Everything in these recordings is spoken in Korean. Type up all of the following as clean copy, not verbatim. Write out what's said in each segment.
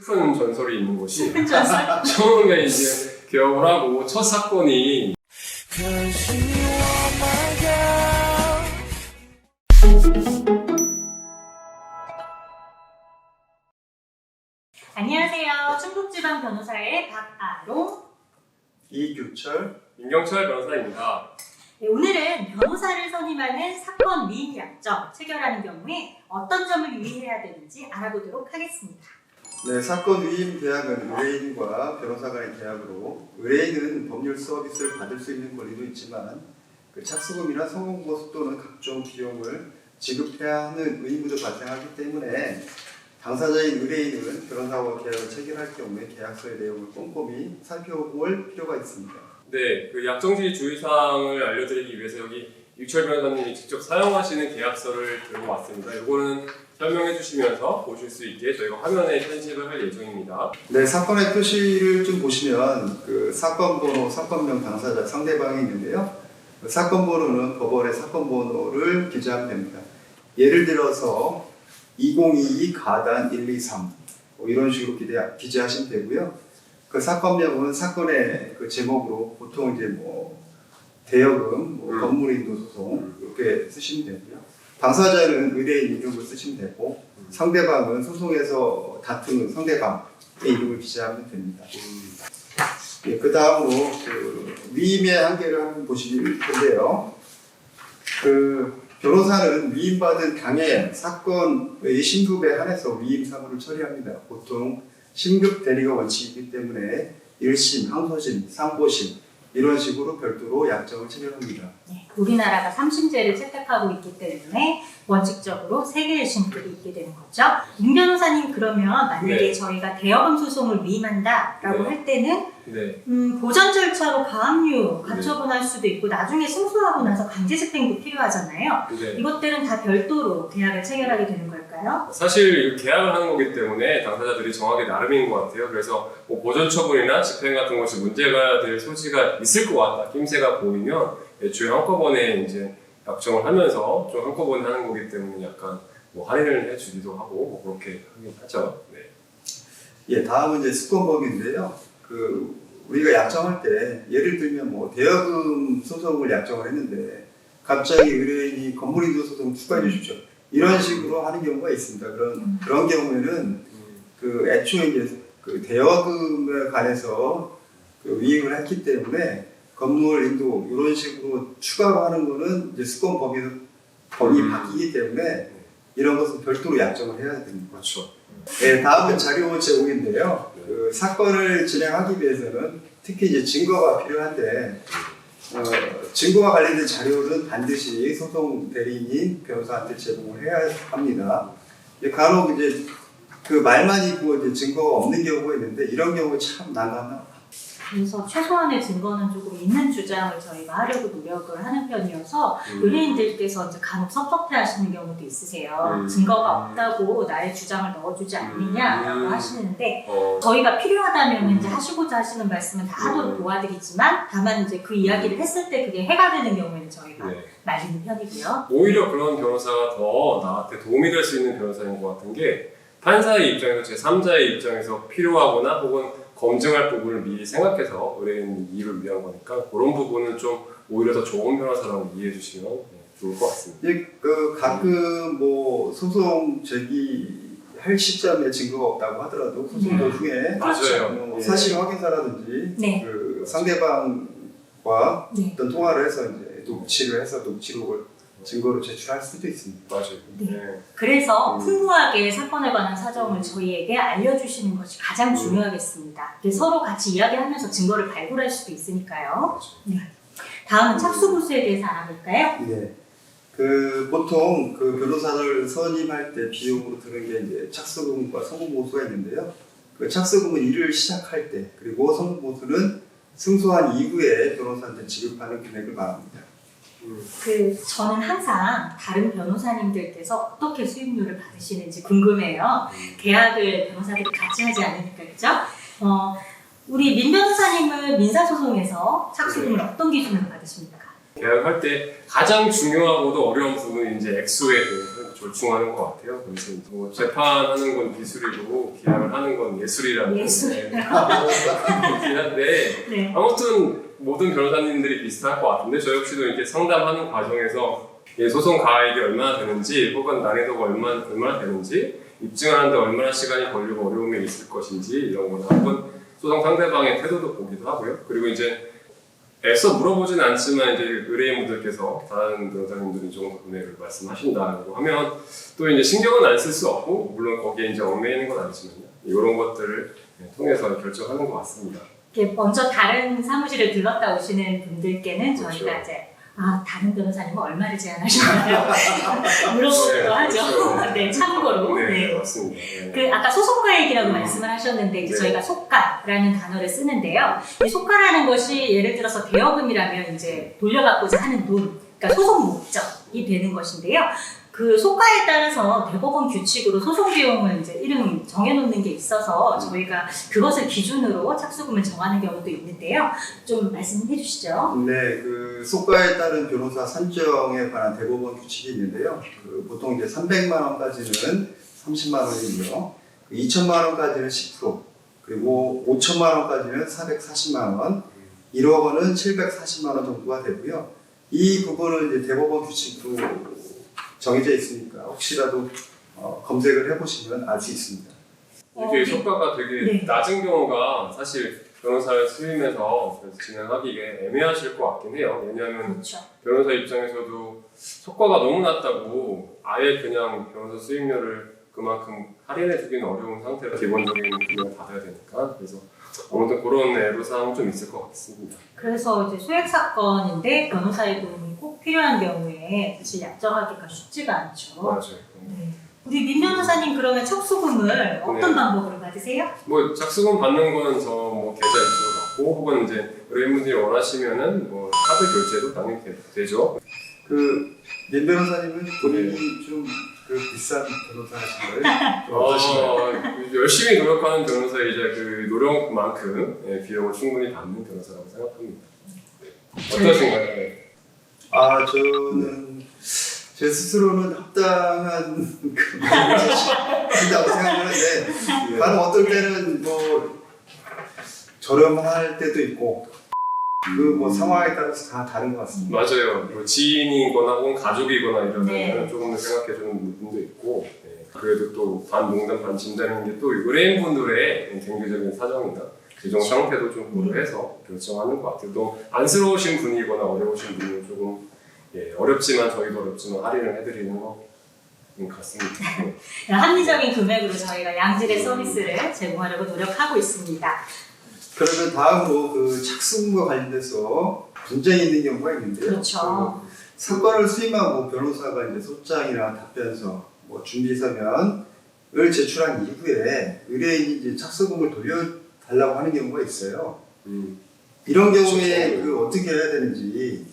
슬픈 전설이 있는 곳이 슬픈 전설? 처음에 이제 개업을 하고 첫 사건이 안녕하세요. 충북지방 변호사의 박아롱, 이규철, 민경철 변호사입니다. 네, 오늘은 변호사를 선임하는 사건 위임 약정 체결하는 경우에 어떤 점을 유의해야 되는지 알아보도록 하겠습니다. 네, 사건 위임 계약은 의뢰인과 변호사 간의 계약으로 의뢰인은 법률 서비스를 받을 수 있는 권리도 있지만 그 착수금이나 성공보수 또는 각종 비용을 지급해야 하는 의무도 발생하기 때문에 당사자인 의뢰인은 변호사와 계약을 체결할 경우에 계약서의 내용을 꼼꼼히 살펴볼 필요가 있습니다. 네, 그 약정지 주의사항을 알려드리기 위해서 여기 유철 변호사님이 직접 사용하시는 계약서를 들고 왔습니다. 이거는 설명해 주시면서 보실 수 있게 저희가 화면에 편집을 할 예정입니다. 네, 사건의 표시를 좀 보시면 그 사건 번호, 사건명 당사자, 상대방이 있는데요. 그 사건 번호는 법원의 사건 번호를 기재하면 됩니다. 예를 들어서 2022 가단 123 이런 식으로 기재하시면 되고요. 그 사건명은 사건의 그 제목으로 보통 이제 뭐 대여금, 건물인도 소송 이렇게 쓰시면 되고요. 당사자는 의뢰인 이름을 쓰시면 되고 상대방은 소송에서 다투는 상대방의 이름을 기재하면 됩니다. 예, 그 다음으로 그 위임의 한계를 한번 보실 텐데요. 그 변호사는 위임받은 당해 사건의 신급에 한해서 위임 사무를 처리합니다. 보통 신급 대리가 원칙이기 때문에 1심, 항소심, 상고심 이런 식으로 별도로 약정을 체결합니다. 네, 우리나라가 3심제를 채택하고 있기 때문에 원칙적으로 3개의 심급이 있게 되는 거죠. 임 변호사님, 그러면 만약에 네. 저희가 대여금 소송을 위임한다라고 네. 할 때는 네, 보전 절차로 가압류 가처분할 수도 있고 나중에 승소하고 나서 강제집행도 필요하잖아요. 네. 이것들은 다 별도로 계약을 체결하게 되는 걸까요? 사실 계약을 하는 거기 때문에 당사자들이 정하기 나름인 것 같아요. 그래서 뭐 보전 처분이나 집행 같은 것이 문제가 될 소지가 있을 것 같다, 낌새가 보이면 애초에 한꺼번에 이제 약정을 하면서 좀 한꺼번에 하는 거기 때문에 약간 뭐 할인을 해주기도 하고 뭐 그렇게 하긴 하죠. 네. 예, 다음은 이제 수권법인데요. 그 우리가 약정할 때 예를 들면 뭐 대여금 소송을 약정을 했는데 갑자기 의뢰인이 건물인도 소송 추가해 주십시오. 이런 식으로 하는 경우가 있습니다. 그런 경우에는 그 애초에 이제 그 대여금에 관해서 그 위임을 했기 때문에 건물 인도 이런 식으로 추가로 하는 거는 이제 수권법이 바뀌기 때문에 이런 것은 별도로 약정을 해야 됩니다. 그렇죠. 네, 다음은 자료 제공인데요. 그 사건을 진행하기 위해서는 특히 이제 증거가 필요한데 증거와 관련된 자료는 반드시 소송 대리인인 변호사한테 제공을 해야 합니다. 간혹 이제 그 말만 있고 이제 증거가 없는 경우가 있는데 이런 경우 참 난감합니다. 그래서 최소한의 증거는 조금 있는 주장을 저희가 하려고 노력을 하는 편이어서 의뢰인들께서 이제 간혹 섭섭해 하시는 경우도 있으세요. 증거가 없다고 나의 주장을 넣어주지 않느냐라고 하시는데 저희가 필요하다면 이제 하시고자 하시는 말씀은 다 하도록 도와드리지만 다만 이제 그 이야기를 했을 때 그게 해가 되는 경우에는 저희가 네. 말리는 편이고요. 오히려 그런 변호사가 더 나한테 도움이 될 수 있는 변호사인 것 같은 게 판사의 입장에서 제3자의 입장에서 필요하거나 혹은 검증할 부분을 미리 생각해서 의뢰인 이익을 위한 거니까 그런 부분은 좀 오히려 더 좋은 변호사라고 이해해 주시면 좋을 것 같습니다. 그 가끔 뭐 소송 제기할 시점에 증거가 없다고 하더라도 소송 도중에 맞아요. 사실 확인서라든지 네. 그 상대방과 네. 어떤 통화를 해서 이제 녹취를 해서 녹취록을 증거로 제출할 수도 있습니다. 맞아요. 네. 네. 그래서 풍부하게 사건에 관한 사정을 저희에게 알려주시는 것이 가장 중요하겠습니다. 이게 서로 같이 이야기하면서 증거를 발굴할 수도 있으니까요. 네. 다음은 착수보수에 대해서 알아볼까요? 네. 그 보통 그 변호사를 선임할 때 비용으로 드는 게 이제 착수금과 성공보수가 있는데요. 그 착수금은 일을 시작할 때 그리고 성공보수는 승소한 이후에 변호사한테 지급하는 금액을 말합니다. 저는 항상 다른 변호사님들께서 어떻게 수임료를 받으시는지 궁금해요. 계약을 변호사들이 같이 하지 않으니까, 그죠? 우리 민 변호사님은 민사소송에서 착수금을 어떤 기준으로 받으십니까? 계약할 때 가장 중요하고도 어려운 부분이 이제 액수에 대해서 절충하는 것 같아요. 그래서 뭐 재판하는 건 기술이고 계약을 하는 건 예술이라는 예술. 네. 있긴 한데 네. 아무튼 모든 변호사님들이 비슷할 것 같은데 저 역시도 이렇게 상담하는 과정에서 소송 가액이 얼마나 되는지 혹은 난이도가 얼마나 되는지 입증하는데 얼마나 시간이 걸리고 어려움이 있을 것인지 이런 거는 한번 소송 상대방의 태도도 보기도 하고요. 그리고 이제 애써 물어보진 않지만 이제 의뢰인분들께서 다른 변호사님들이 이 정도 금액을 말씀하신다고 하면 또 이제 신경은 안 쓸 수 없고 물론 거기에 이제 얽매이는 건 아니지만요. 이런 것들을 통해서 결정하는 것 같습니다. 이렇게 먼저 다른 사무실을 들렀다 오시는 분들께는 그렇죠. 저희가 이제 다른 변호사님은 얼마를 제안하시나요? 물어보기도 하죠. 그렇죠. 네, 참고로. 네, 네. 맞습니다. 네. 그 아까 소송가액이라고 말씀을 하셨는데 이제 네. 저희가 소가라는 단어를 쓰는데요. 이 소가라는 것이 예를 들어서 대여금이라면 이제 돌려받고자 하는 돈, 그러니까 소송 목적이 되는 것인데요. 그 소가에 따라서 대법원 규칙으로 소송 비용을 이제 이름 정해놓는 게 있어서 저희가 그것을 기준으로 착수금을 정하는 경우도 있는데요. 좀 말씀해 주시죠. 네, 그 소가에 따른 변호사 산정에 관한 대법원 규칙이 있는데요. 그 보통 이제 300만 원까지는 30만 원이고요. 2천만 원까지는 10%, 그리고 5천만 원까지는 440만 원, 1억 원은 740만 원 정도가 되고요. 이 부분은 이제 대법원 규칙으로 정해져 있으니까 혹시라도 검색을 해보시면 알 수 있습니다. 이게 효과가 되게 네. 낮은 경우가 사실 변호사를 수임해서 진행하기에 애매하실 것 같긴 해요. 왜냐하면 그렇죠. 변호사 입장에서도 효과가 너무 낮다고 아예 그냥 변호사 수임료를 그만큼 할인해 주기는 어려운 상태로 기본적인 금액을 받아야 되니까 그래서 아무튼 그런 애로사항은 좀 있을 것 같습니다. 그래서 이제 소액 사건인데 변호사의 도움이 꼭 필요한 경우에 사실 약정하기가 쉽지가 않죠. 맞아요. 네. 우리 민 변호사님 그러면 척수금을 어떤 네. 방법으로 받으세요? 뭐 작수금 받는 거는 저 뭐 계좌 이체로 받고 혹은 이제 의뢰인분들이 원하시면은 뭐 카드 결제도 당연히 되죠. 그 민 변호사님은 본인이 좀 그 비싼 변호사 하신 거예요? 좀 어떠신가요? 열심히 노력하는 변호사이자 그 노력만큼 비용을 충분히 받는 변호사라고 생각합니다. 어떠신가요? 네. 저는 제 스스로는 합당한 금액을 준다고 생각하는데 다른 어떨 때는 뭐 저렴할 때도 있고 그 뭐 상황에 따라서 다 다른 것 같습니다. 맞아요. 뭐 지인이거나 혹은 가족이거나 이러면 네. 조금 더 생각해주는 부분도 있고 그래도 또 반 농담 반 진담인 게 또 의뢰인분들의 경제적인 사정이나 재정 상태도 좀 고려해서 결정하는 것 같아요. 또 안쓰러우신 분이거나 어려우신 분은 조금 어렵지만 저희도 어렵지만 할인을 해드리는 것 같습니다. 합리적인 금액으로 저희가 양질의 서비스를 제공하려고 노력하고 있습니다. 그러면 다음으로 그 착수금과 관련돼서 분쟁이 있는 경우가 있는데요. 그렇죠. 그 사건을 수임하고 변호사가 이제 소장이나 답변서, 뭐 준비서면을 제출한 이후에 의뢰인이 이제 착수금을 돌려달라고 하는 경우가 있어요. 이런 경우에 그렇죠. 그 어떻게 해야 되는지.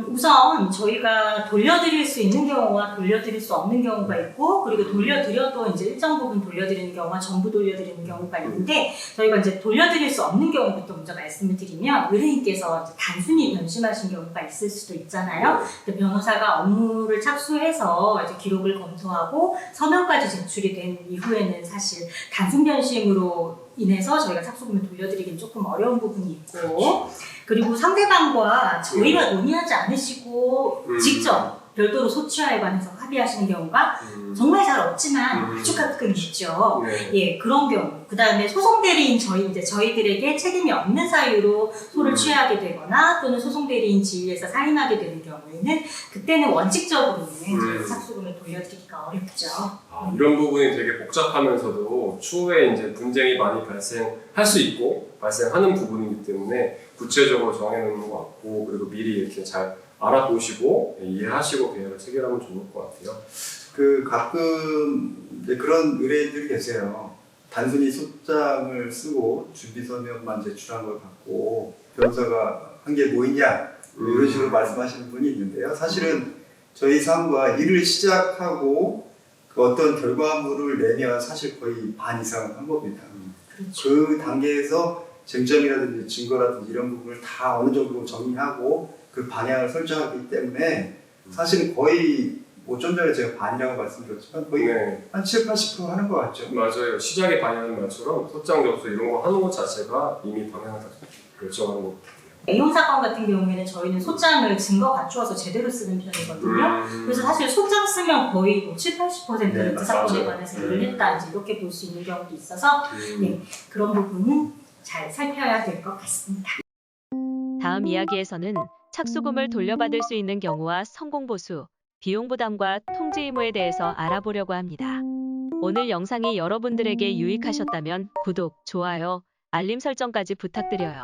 우선 저희가 돌려드릴 수 있는 경우와 돌려드릴 수 없는 경우가 있고 그리고 돌려드려도 이제 일정 부분 돌려드리는 경우와 전부 돌려드리는 경우가 있는데 저희가 이제 돌려드릴 수 없는 경우부터 먼저 말씀을 드리면 의뢰인께서 이제 단순히 변심하신 경우가 있을 수도 있잖아요. 근데 변호사가 업무를 착수해서 이제 기록을 검토하고 서면까지 제출이 된 이후에는 사실 단순 변심으로 인해서 저희가 착수금을 돌려드리긴 조금 어려운 부분이 있고 그리고 상대방과 저희가 논의하지 않으시고 직접 별도로 소취하에 관해서 합의하시는 경우가 정말 잘 없지만 아주 가끔 있죠. 예, 그런 경우. 그 다음에 소송 대리인 저희들에게 책임이 없는 사유로 소를 취하게 되거나 또는 소송 대리인 지위에서 사임하게 되는 경우에는 그때는 원칙적으로는 저희 착수금을 돌려드리기가 어렵죠. 이런 부분이 되게 복잡하면서도 추후에 이제 분쟁이 많이 발생할 수 있고 발생하는 부분이기 때문에 구체적으로 정해놓는 것 같고 그리고 미리 이렇게 잘 알아보시고 이해하시고 계약을 체결하면 좋을 것 같아요. 그 가끔 이제 그런 의뢰인들이 계세요. 단순히 소장을 쓰고 준비서면만 제출한 걸 갖고 변호사가 한 게 뭐 있냐 이런 식으로 말씀하시는 분이 있는데요. 사실은 저희 사무가 일을 시작하고 그 어떤 결과물을 내면 사실 거의 반 이상은 한 겁니다. 그렇죠. 그 단계에서 쟁점이라든지 증거라든지 이런 부분을 다 어느 정도 정리하고 그 방향을 설정하기 때문에 사실은 거의 뭐 좀 전에 제가 반이라고 말씀드렸지만 거의 네. 한 7, 80% 하는 것 같죠. 맞아요. 시작에 방향한 말처럼 소장 접수 이런 거 하는 것 자체가 이미 방향을 다 결정하는 것 같아요. 애용 사건 같은 경우에는 저희는 소장을 증거 갖추어서 제대로 쓰는 편이거든요. 그래서 사실 소장 쓰면 거의 뭐 7, 80%는 그 사건에 맞아요. 관해서 일을 했다 이제 이렇게 볼 수 있는 경우도 있어서 네, 그런 부분은 잘 살펴야 될 것 같습니다. 다음 이야기에서는 착수금을 돌려받을 수 있는 경우와 성공보수, 비용 부담과 통지 의무에 대해서 알아보려고 합니다. 오늘 영상이 여러분들에게 유익하셨다면 구독, 좋아요, 알림 설정까지 부탁드려요.